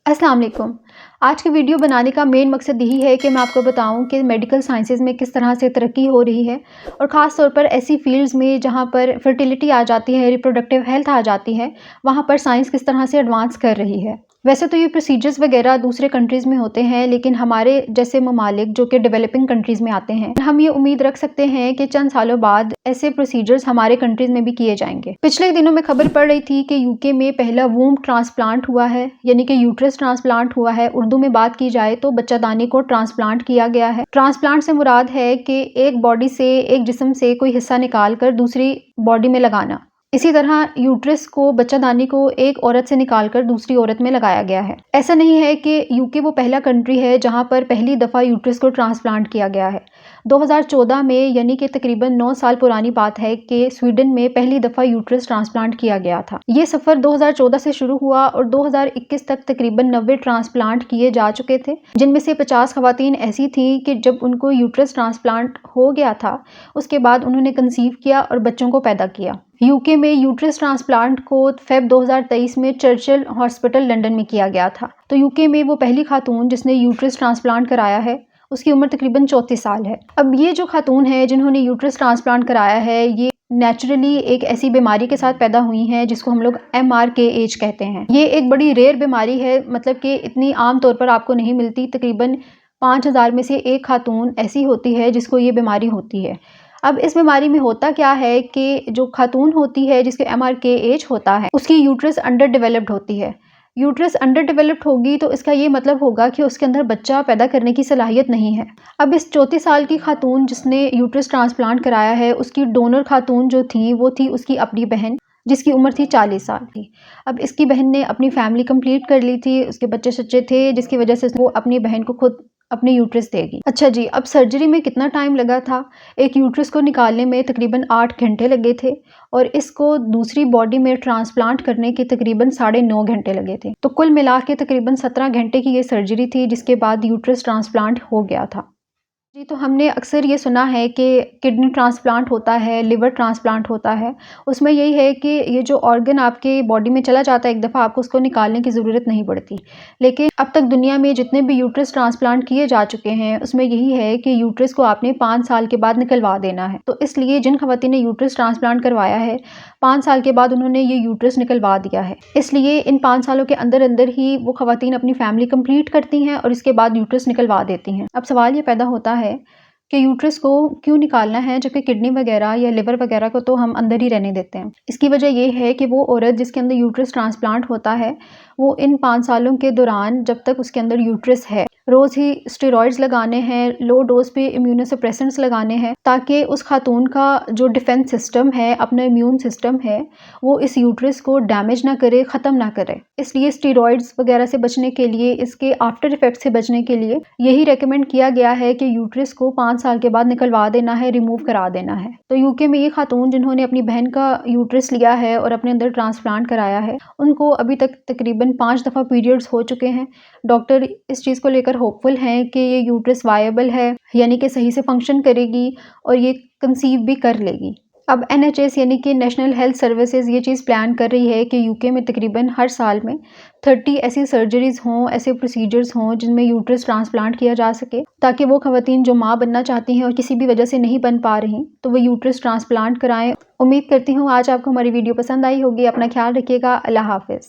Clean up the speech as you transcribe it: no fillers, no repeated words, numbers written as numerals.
अस्सलाम वालेकुम। आज की वीडियो बनाने का मेन मकसद यही है कि मैं आपको बताऊं कि मेडिकल साइंसेज़ में किस तरह से तरक्की हो रही है और ख़ास तौर पर ऐसी फील्ड्स में जहां पर फर्टिलिटी आ जाती है, रिप्रोडक्टिव हेल्थ आ जाती है, वहां पर साइंस किस तरह से एडवांस कर रही है। वैसे तो ये प्रोसीजर्स वगैरह दूसरे कंट्रीज़ में होते हैं, लेकिन हमारे जैसे ममालिक जो कि डेवलपिंग कंट्रीज़ में आते हैं, हम ये उम्मीद रख सकते हैं कि चंद सालों बाद ऐसे प्रोसीजर्स हमारे कंट्रीज़ में भी किए जाएंगे। पिछले दिनों में खबर पड़ रही थी कि यूके में पहला वूम्ब ट्रांसप्लांट हुआ है, यानी कि यूट्रस ट्रांसप्लांट हुआ है। उर्दू में बात की जाए तो बच्चादानी को ट्रांसप्लांट किया गया है। ट्रांसप्लांट से मुराद है कि एक बॉडी से, एक जिस्म से कोई हिस्सा निकाल कर दूसरी बॉडी में लगाना। इसी तरह यूट्रस को, बच्चादानी को एक औरत से निकालकर दूसरी औरत में लगाया गया है। ऐसा नहीं है कि यूके वो पहला कंट्री है जहां पर पहली दफ़ा यूट्रस को ट्रांसप्लांट किया गया है। 2014 में, यानी कि तकरीबन 9 साल पुरानी बात है कि स्वीडन में पहली दफ़ा यूट्रस ट्रांसप्लांट किया गया था। ये सफ़र 2014 से शुरू हुआ और 2021 तक तकरीबन 90 ट्रांसप्लांट किए जा चुके थे, जिनमें से 50 ख़वातीन ऐसी थीं कि जब उनको यूट्रस ट्रांसप्लांट हो गया था, उसके बाद उन्होंने कंसीव किया और बच्चों को पैदा किया। यूके में यूट्रस ट्रांसप्लांट को फ़ेब 2023 में चर्चिल हॉस्पिटल लंदन में किया गया था। तो यूके में वो पहली खातून जिसने यूट्रस ट्रांसप्लांट कराया है, उसकी उम्र तकरीबन 34 साल है। अब ये जो खातून है जिन्होंने यूट्रस ट्रांसप्लांट कराया है, ये नेचुरली एक ऐसी बीमारी के साथ पैदा हुई हैं जिसको हम लोग MRKH कहते हैं। ये एक बड़ी रेयर बीमारी है, मतलब कि इतनी आम तौर पर आपको नहीं मिलती। तकरीबन 5000 में से एक खातून ऐसी होती है जिसको ये बीमारी होती है। अब इस बीमारी में होता क्या है कि जो खातून होती है जिसके MRKH होता है, उसकी यूट्रस अंडर डेवलप्ड होती है। यूट्रस अंडर डेवलप्ड होगी तो इसका ये मतलब होगा कि उसके अंदर बच्चा पैदा करने की सलाहियत नहीं है। अब इस 34 साल की खातून जिसने यूट्रस ट्रांसप्लांट कराया है, उसकी डोनर खातून जो थी वो थी उसकी अपनी बहन, जिसकी उम्र थी 40 साल की। अब इसकी बहन ने अपनी फैमिली कंप्लीट कर ली थी, उसके बच्चे सच्चे थे, जिसकी वजह से वो अपनी बहन को खुद अपनी यूट्रस देगी। अच्छा जी, अब सर्जरी में कितना टाइम लगा था? एक यूट्रस को निकालने में तकरीबन 8 घंटे लगे थे और इसको दूसरी बॉडी में ट्रांसप्लांट करने के तकरीबन 9.5 घंटे लगे थे। तो कुल मिला के तकरीबन 17 घंटे की ये सर्जरी थी, जिसके बाद यूट्रस ट्रांसप्लांट हो गया था। जी, तो हमने अक्सर ये सुना है कि किडनी ट्रांसप्लांट होता है, लिवर ट्रांसप्लांट होता है। उसमें यही है कि ये जो ऑर्गन आपके बॉडी में चला जाता है एक दफ़ा, आपको उसको निकालने की ज़रूरत नहीं पड़ती। लेकिन अब तक दुनिया में जितने भी यूट्रस ट्रांसप्लांट किए जा चुके हैं, उसमें यही है कि यूट्रस को आपने 5 साल के बाद निकलवा देना है। तो इसलिए जिन ख़वातीन ने यूट्रस ट्रांसप्लांट करवाया है, 5 साल के बाद उन्होंने ये यूट्रस निकलवा दिया है। इसलिए इन 5 सालों के अंदर अंदर ही वो ख़वातीन अपनी फैमिली कंप्लीट करती हैं और इसके बाद यूट्रस निकलवा देती हैं। अब सवाल ये पैदा होता है कि यूट्रस को क्यों निकालना है, जबकि किडनी वगैरह या लिवर वगैरह को तो हम अंदर ही रहने देते हैं। इसकी वजह ये है कि वो औरत जिसके अंदर यूट्रस ट्रांसप्लांट होता है, वो इन 5 सालों के दौरान, जब तक उसके अंदर यूट्रस है, रोज़ ही स्टेरॉइड्स लगाने हैं, लो डोज पे इम्यूनोसप्रेसेंट्स लगाने हैं, ताकि उस खातून का जो डिफेंस सिस्टम है, अपना इम्यून सिस्टम है, वो इस यूट्रस को डैमेज ना करे, ख़त्म ना करे। इसलिए स्टेरॉइड्स वगैरह से बचने के लिए, इसके आफ्टर इफेक्ट से बचने के लिए यही रेकमेंड किया गया है कि यूट्रस को 5 साल के बाद निकलवा देना है, रिमूव करा देना है। तो यूके में ये खातून जिन्होंने अपनी बहन का यूट्रस लिया है और अपने अंदर ट्रांसप्लांट कराया है, उनको अभी तक तकरीबन 5 दफ़ा पीरियड्स हो चुके हैं। डॉक्टर इस चीज़ को लेकर होपफुल हैं कि ये यूट्रस वायबल है, यानी कि सही से फंक्शन करेगी और ये कंसीव भी कर लेगी। अब NHS यानी कि नेशनल हेल्थ सर्विसेज ये चीज़ प्लान कर रही है कि यूके में तकरीबन हर साल में 30 ऐसी सर्जरीज़ हों, ऐसे प्रोसीजर्स हों जिनमें यूट्रस ट्रांसप्लांट किया जा सके, ताकि वो ख़वातीन जो माँ बनना चाहती हैं और किसी भी वजह से नहीं बन पा रही, तो वो यूट्रस ट्रांसप्लांट कराएं। उम्मीद करती हूँ आज आपको हमारी वीडियो पसंद आई होगी। अपना ख्याल रखिएगा। अल्लाह हाफ़िज़।